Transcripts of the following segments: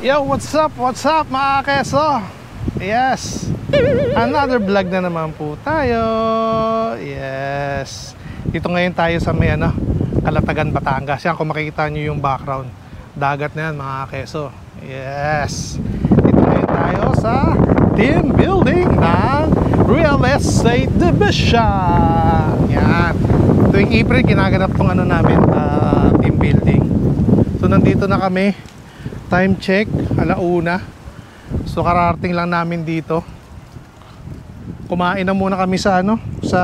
Yo, what's up mga keso? Yes, another vlog na naman po tayo. Yes, dito ngayon tayo sa may Calatagan, Batangas. Yan, kung makikita nyo yung background, dagat na yan mga keso. Yes, dito ngayon tayo sa team building ng Real Estate Division. Yan, tuwing April ginaganap tong namin, team building. So nandito na kami. Time check, 1:00. So kararating lang namin dito. Kumain na muna kami sa sa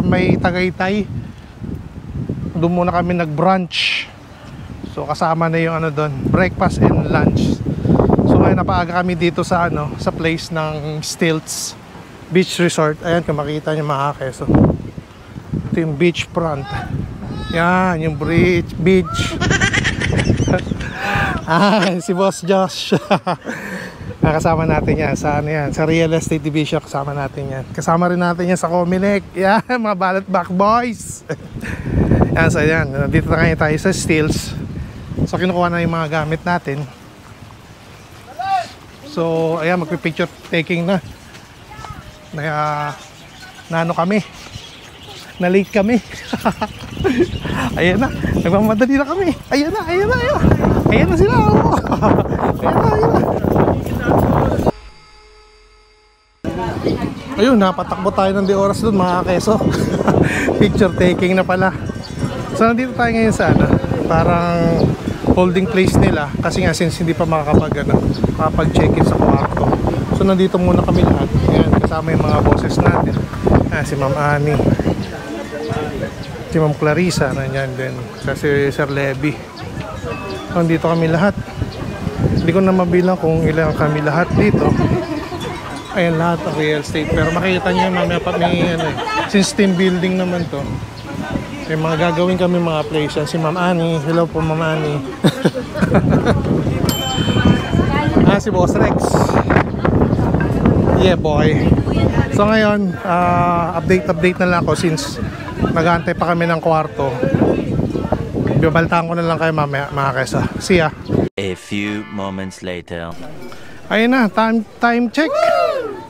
may Tagaytay. Doon muna kami nag-brunch. So kasama na yung doon, breakfast and lunch. So ngayon napaaga kami dito sa sa place ng Stilts Beach Resort. Ayan, kung makita niyo mga keso. Ito yung beach front. Yan, yung beach. Si Boss Josh. Nakasama natin yan sa sa Real Estate Division. Kasama natin yan. Kasama rin natin yan sa Comelec. Yan, mga ballot back boys. Yan, so yan, dito na kayo tayo sa Stilts. So kinukuha na yung mga gamit natin. So ayan, magpipicture taking na. Nano kami, na late kami. Ayan na, nagmamadali na kami. Ayan na sila. Ayan na. Ayun, napatakbo tayo ng di oras doon mga keso. Picture taking na pala. So nandito tayo ngayon sa parang holding place nila. Kasi nga since hindi pa makakapag-check-in sa kwarto. So nandito muna kami lahat. Ayan, kasama yung mga bosses natin. Si Ma'am Annie, si Ma'am Clarissa, nandiyan din. Kasi Sir Levy. Nandito kami lahat. Hindi ko na mabilang kung ilang kami lahat dito. Ayan, lahat ng real estate. Pero makikita nyo mamaya pa may since team building naman to, may mga gagawin kami mga place. Si Ma'am Annie. Hello po Ma'am Annie. Si Boss Rex. Yeah boy. So ngayon, update na lang ako since nag-aantay pa kami ng kwarto. Bibaltaan ko na lang kayo mamaya mga kesa. See ya. A few moments later. Ayun na, time check.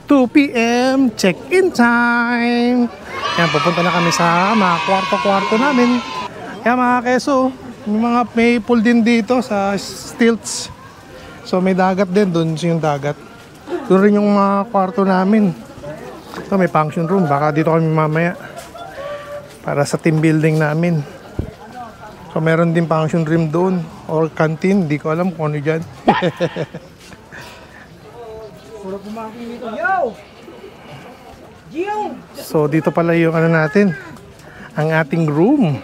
2 PM, check-in time. Yan, pupunta na kami sa mga kwarto-kwarto namin. Yan mga keso, may pool din dito sa Stilts. So may dagat din, doon yung dagat. Doon rin yung mga kwarto namin. So may function room, baka dito kami mamaya para sa team building namin. So meron din function room doon or canteen, di ko alam kung ano dyan. So dito pala yung natin, ang ating room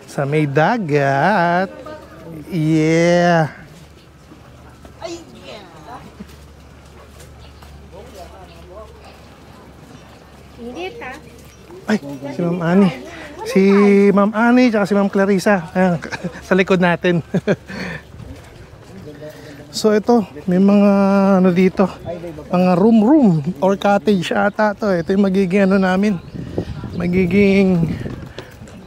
sa may dagat. Yeah. Ay, si Ma'am Annie. Si Ma'am Annie at si Ma'am Clarissa. Ayan, sa likod natin. So ito, may mga dito, mga room or cottage ata to. Ito yung magiging namin, magiging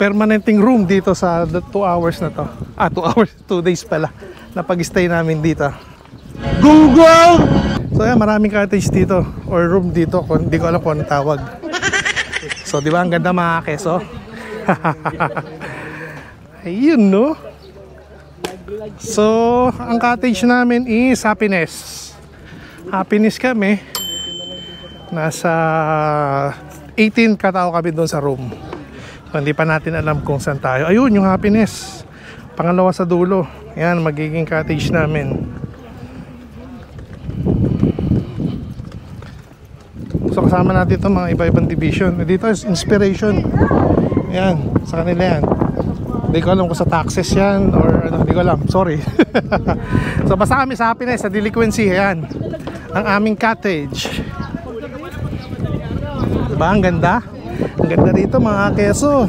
permanenting room dito sa 2 hours na to. 2 hours, 2 days pala na pag-stay namin dito. Google! So ayan, maraming cottage dito or room dito, hindi ko alam kung anong tawag. So di ba ang ganda mga keso? Ayun no. So ang cottage namin is Happiness. Happiness kami. Nasa 18 katao kami doon sa room. So hindi pa natin alam kung saan tayo. Ayun yung Happiness, pangalawa sa dulo. Yan, magiging cottage namin. So kasama natin itong mga iba-ibang division. Dito is Inspiration. Yan, sa kanila yan. Hindi ko alam kung sa taxes yan or hindi ko alam, sorry. So basta kami sa Happiness, sa Delinquency. Yan, ang aming cottage. Diba, ang ganda? Ang ganda dito mga keso.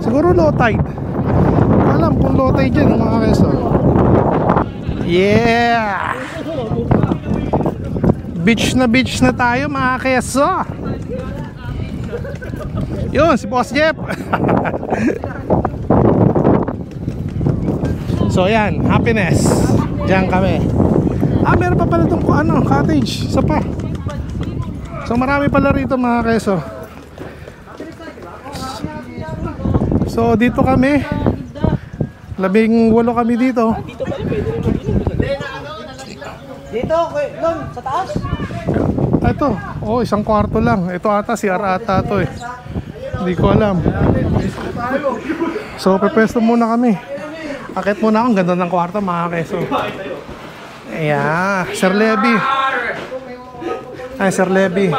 Siguro low tide. Hindi ko alam kung low tide yan mga keso. Yeah! Beach na tayo mga keso. Yun, si Boss Jeff. So yan, Happiness. Diyan kami. Meron pa pala itong cottage. Isa pa. So marami pala rito mga keso. So dito kami 18 kami dito. Dito, doon, sa taas. Ito, isang kwarto lang. Ito ata, CR ata to eh. Hindi ko alam. So pepesto muna kami. Akit muna ako, ang ganda ng kwarto mga keso. Ayan, Sir Levy. Ay, Sir Levy.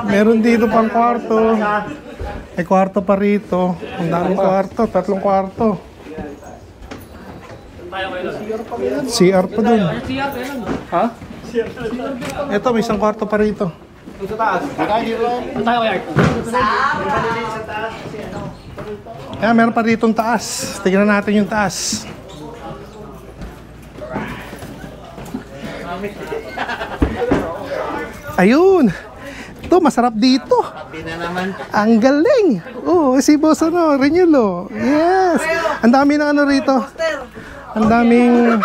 Meron dito pang kwarto. May kwarto pa rito. Ang daming kwarto, 3 kwarto. CR pa dun. Ha? Ito, may isang kwarto pa rito. Sa taas. Tayo kaya. Kaya meron pa rito ang taas. Tingnan natin yung taas. Ayun. Ito, masarap dito. Ang galing. Si Boss Renulo. Yes. Ang dami ng rito. Ang daming...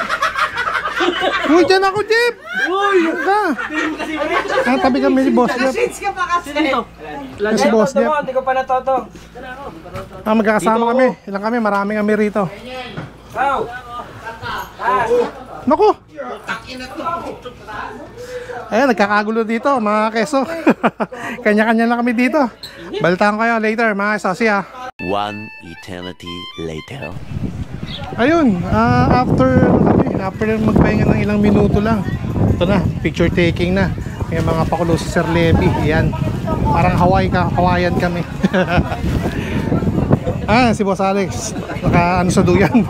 Uy, dyan ako, Jeep! Uy! Ka! Tabi kami ni Boss Jeep. Ka pa kasi. Si Boss Jeep. Hindi ko pa natuto. Magkakasama kami. Ilang kami? Marami kami rito. Wow! Naku! Ayan, nagkakagulo dito mga keso. Kanya-kanya na kami dito. Balitaan ko kayo later mga keso. See ya. One eternity later. Ayun, after magpahinga ng ilang minuto lang. Ito na, picture taking na. May mga pakulo si Sir Levy. Ayan, parang Hawaiian kami. Si Boss Alex naka sa duyan.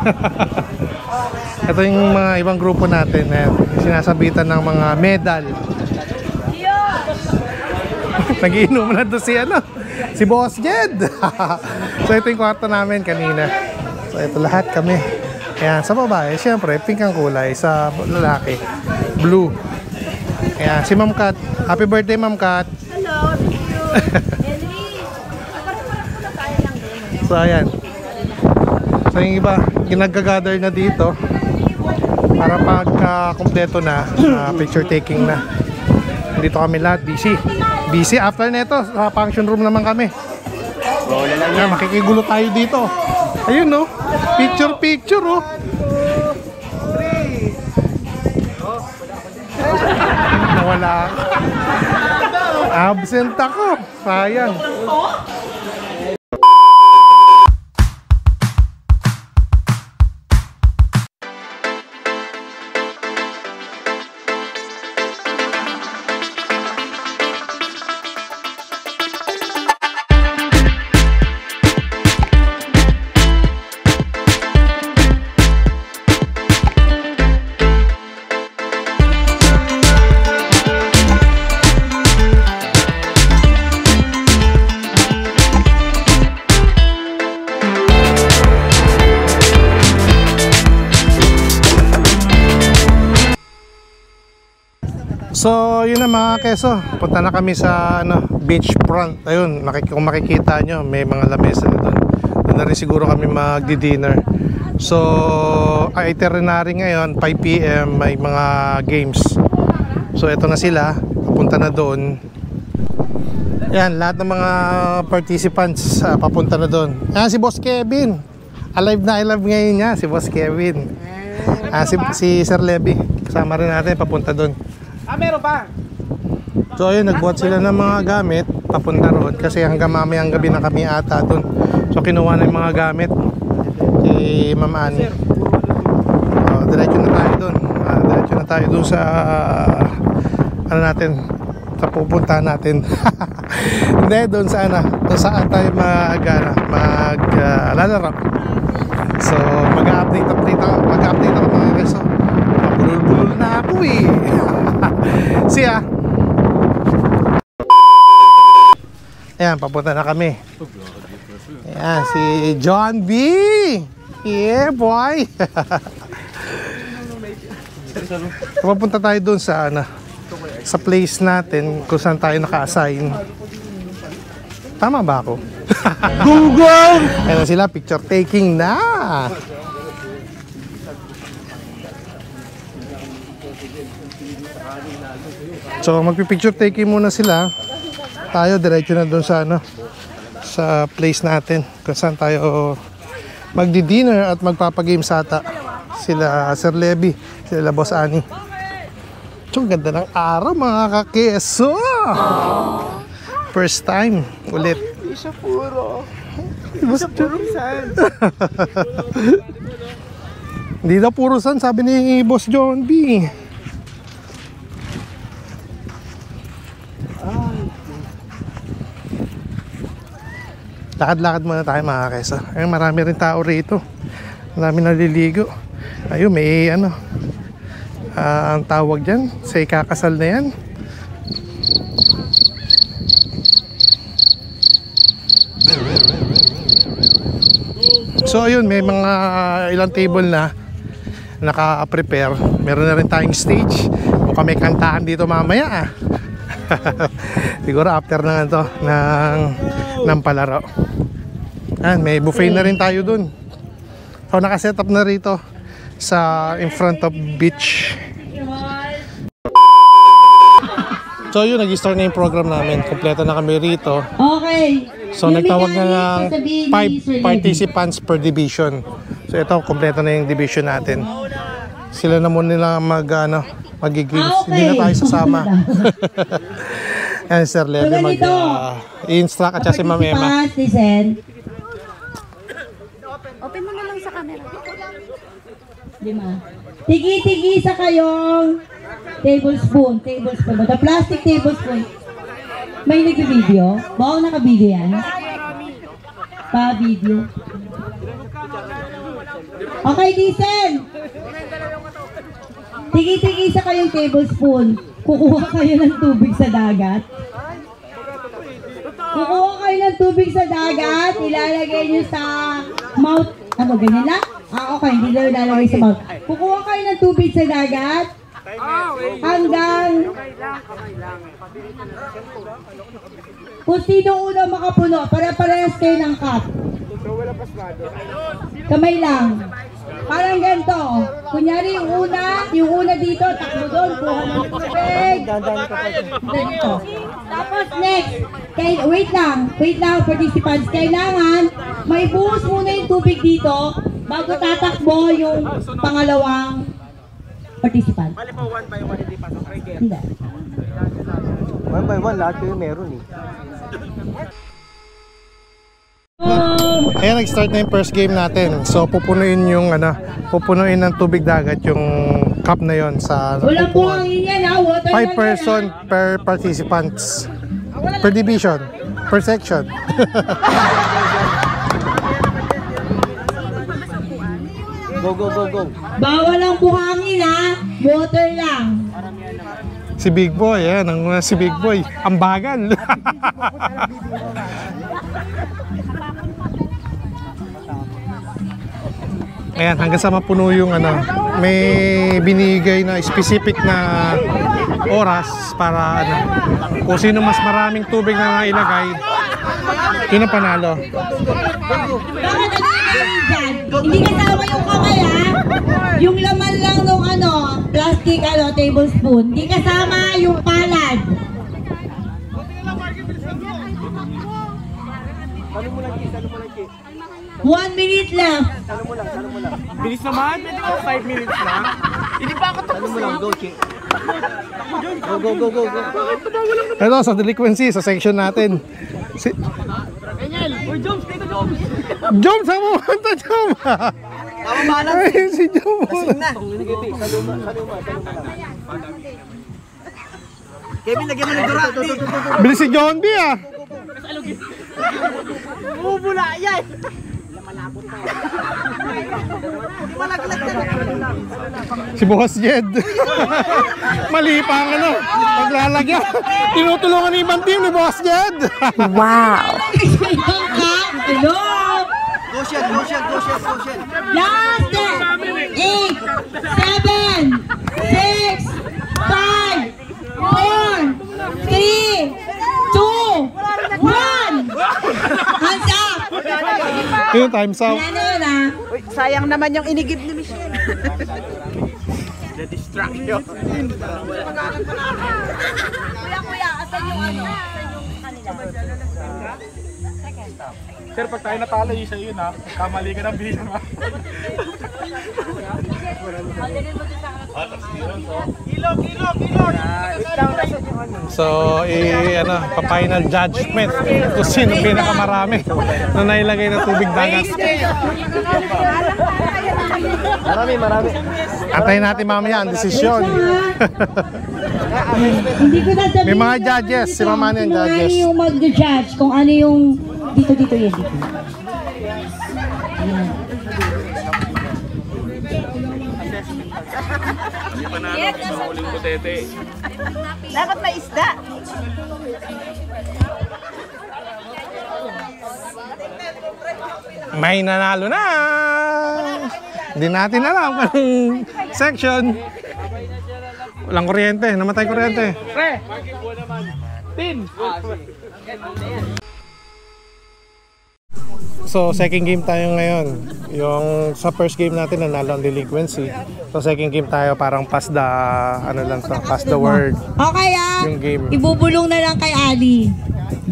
Ito yung mga ibang grupo natin. Ayan, sinasabitan ng mga medal. Nagiinom na doon si Boss Jed. So ito yung kwarto namin kanina. So ito lahat kami. Ayan, sa babae, syempre, pink ang kulay. Sa lalaki, blue. Ayan, si Ma'am Kat. Happy birthday, Ma'am Kat. Hello, thank you. So ayan. So yung iba, ginagagather na dito para pagka kumpleto na, picture taking na. Dito kami lahat, busy after neto, sa function room naman kami. Ayan, makikigulo tayo dito. Ayun no, picture nawala. Absent ako, sayang. So yun na mga keso, punta na kami sa beach front. Ayun, kung makikita nyo, may mga lamesa na doon. Doon na rin siguro kami magdi-dinner. So itinerary ngayon, 5 PM may mga games. So eto na sila, papunta na doon. Yan, lahat ng mga participants papunta na doon. Yan si Boss Kevin. Alive na alive ngayon niya, si Boss Kevin. Si Sir Levy, kasama rin natin papunta doon. Meron pa. So ayun, nagbuhat sila ng mga gamit papunta roon kasi hanggang mamayang gabi na kami ata doon. So kinuha na yung mga gamit kay Ma'am Annie. Diretso na tayo doon. Diretso na tayo doon sa sa pupuntahan natin. Hindi, doon sa doon saan tayo maglalaro. So mag-update ako mga keso. Bulol-bulol na ako eh. Siya. Ayan, papunta na kami. Ayan, si John B. Yeah, boy. Papunta tayo dun sa sa place natin kung saan tayo naka-assign. Tama ba ako? Google! Ayan na sila, picture taking na! So magpipicture taking muna sila. Tayo diretso na doon sa sa place natin kung saan tayo magdi-dinner at magpapagames ata. Sila Sir Levy, sila Boss Ani. So ganda ng araw mga kakeso. First time ulit. Hindi siya puro. Hindi siya puro sand. Hindi daw puro sand, sabi ni Boss John B. Lakad-lakad muna tayo mga kesa. Ayun, marami rin tao rito. Marami naliligo. Ayun, may ang tawag dyan, sa ikakasal na yan. So ayun, may mga ilang table na naka-prepare. Meron na rin tayong stage. Mukhang may kantahan dito mamaya. Siguro after na to ng palaro. May buffet na rin tayo dun. So nakaset up na rito sa in front of beach. So yun, nag-start na yung program namin. Kompleto na kami rito. Okay. So nagtawag na ng 5 participants per division. So ito, kompleto na yung division natin. Sila na muna nila mag-games. Hindi na tayo sasama. Yan, Sir Levy mag-instruct at si Ma'am Emma. Open mo na lang sa camera. 5. Tigi-tigi sa kayong tablespoon. The plastic tablespoon. May nag-video? Bawang naka-video yan? Pa-video. Okay, listen! Tigi-tigi sa kayong tablespoon. Kukuha kayo ng tubig sa dagat. Kukuha kayo ng tubig sa dagat. Ilalagay nyo sa mouth. Ano, ganyan lang? Okay, hindi lang ilalagay sa mouth. Kukuha kayo ng tubig sa dagat. Hanggang kung sino una makapuno, para-parehas kayo ng cup. Kamay lang. Parang ganito. Kunyari yung una dito, takbo doon, kuha ng tubig. Ganito. Tapos next, wait lang participants. Kailangan may buhos muna yung tubig dito bago tatakbo yung pangalawang participant. Bali po 1 by 1 hindi pasok right here. Hindi. 1 by 1 lahat kayo meron eh. Ayan, nag-start na yung first game natin. So pupunuin pupunuin ng tubig dagat yung cup na yon sa Walang buhangin yan ha, water 5 person per participants. Per division, per section. Go. Bawal ang buhangin ha, water lang. Si Big Boy, si Big Boy, ang bagal. Ayan, hanggang sa mapuno yung may binigay na specific na oras para kung sino mas maraming tubig na ilagay, yun ang panalo. Hindi kasama yung kamay ha, yung laman lang nung plastic tablespoon. Hindi kasama yung palad. 1 minute left. Bilis naman, pwede ko 5 minutes lang. Hindi pa ako tapos. Go. Ito, sa delinquency, sa section natin. Joms, dito Joms. Joms, saan mo punta, Joms? Tama balance. Ay, si Joms. Kevin, lagyan mo ng dura. Bilis si John B ah. Bubula yan. Si Boss Jed. Mali pa ang paglalagyan. Tinutulungan ni ibang team ni Boss Jed. Wow! Hello! Go shot. Last 8, 7, 6, 5, 4, 3, 2, 1. Yung time's out. Wala na yun ah. Uy, sayang naman yung inigib ni Michelle. The distraction. Kuya, asan yung ano? Asan yung kanila? Sir, pag tayo natalo, isa yun ha. Kamali ka ng bilang ha. So, pa-final judgment kung sino pinakamarami na nailagay na tubig dagat. Marami. Antayin natin mamaya ang desisyon. Hindi ko na sabihin. May mga judges, si Mama yung judges. Kung ano yung mag-judge, kung ano yung dito yan. Dito. Ayan. Dapat may isda. May nanalo na! Hindi natin alam kung anong section. Walang kuryente, namatay kuryente. Pre! Tin! So, second game tayo ngayon. Yung sa first game natin, nanalo ang delinquency. So, second game tayo parang pass the, pass the word. Okay ah. Yung game. Ibubulong na lang kay Ali.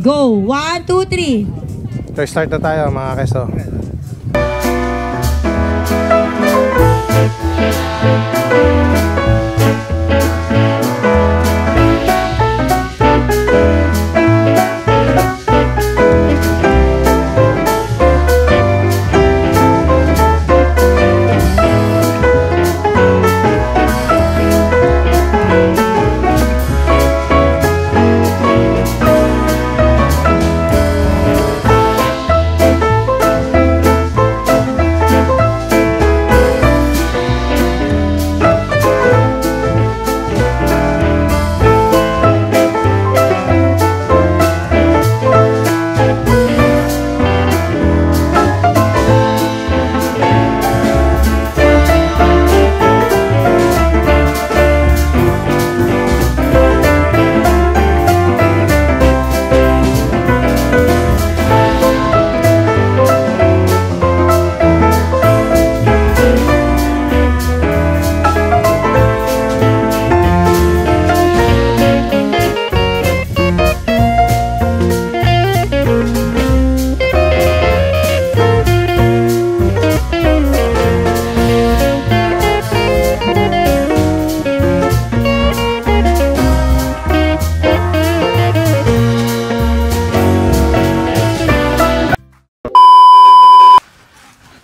Go. 1, 2, 3. So, start na tayo mga keso.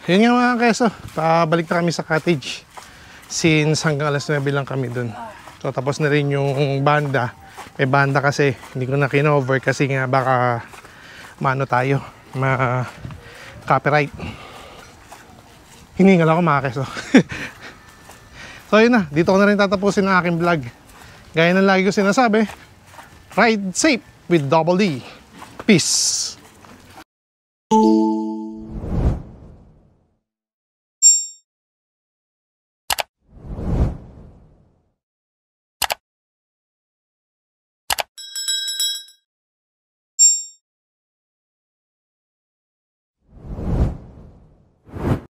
Yun nga mga keso, pabalik na kami sa cottage since hanggang alas 9 lang kami dun. So tapos na rin yung banda. May banda kasi hindi ko na kinover kasi nga baka maano tayo, copyright. Hiningal ako mga keso. So yun na, dito ko na rin tatapusin ang aking vlog. Gaya ng lagi ko sinasabi, ride safe with Double D. Peace!